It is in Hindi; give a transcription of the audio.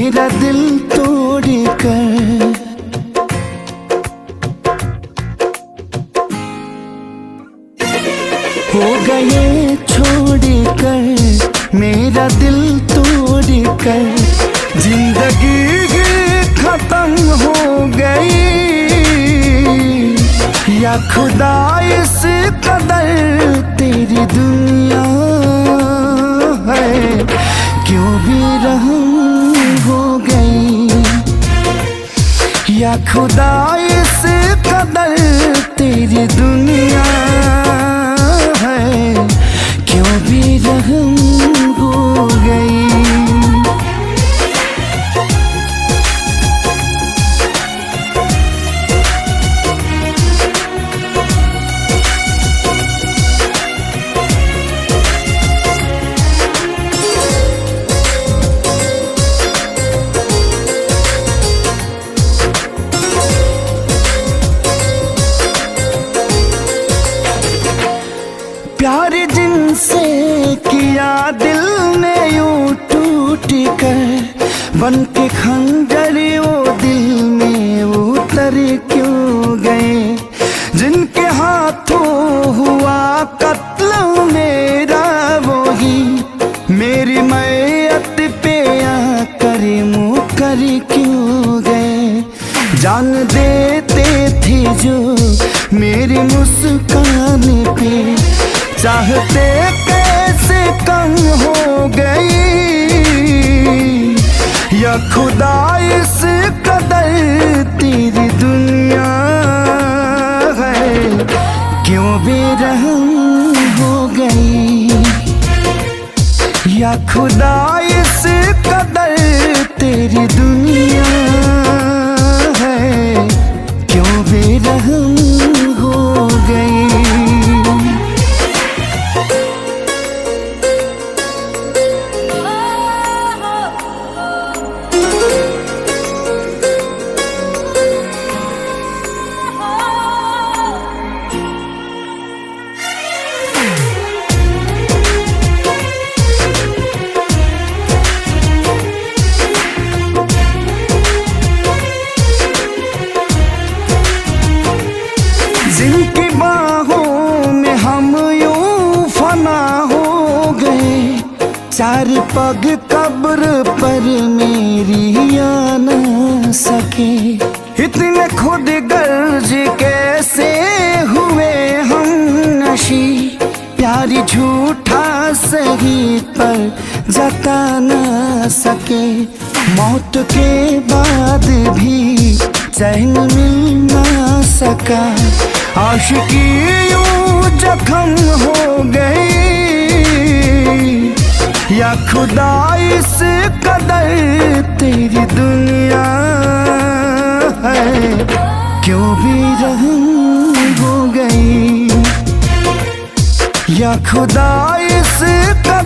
मेरा दिल तोड़ कर। हो गए छोड़ कर मेरा दिल तोड़ कर, जिंदगी खत्म हो गई। या खुदा इस कदर तेरी दुनिया है, क्यों भी रहम हो गई। या खुदा इस कदर तेरी दुनिया है, क्यों भी रहम हो गई। प्यार जिनसे किया दिल ने यूं टूट कर, बन के खंजर वो दिल में उतर क्यों गए। जिनके हाथों हुआ कत्ल मेरा वही, मेरी मैयत पे आकर मुकर क्यों गए। जान देते थे जो मेरी मुस्कान पे, चाहते कैसे कम हो गई। या खुदा इस कदर तेरी दुनिया है, क्यों बेरहम हो गई। या खुदा इस कदर तेरी दुनिया है, क्यों बेरहम हो गई। जिनकी बाहों में हम यूं फना हो गए, चार पग कब्र पर मेरी आ न सके। इतने खुद गर्ज कैसे हुए हम नशी, प्यार झूठा सही पर जता न सके। मौत के बाद भी चैन मिल न सका, आशिकी यूं जख्म हो गई। या खुदा इस कदर तेरी दुनिया है, क्यों भी रहम हो गई। या खुदा इस कदर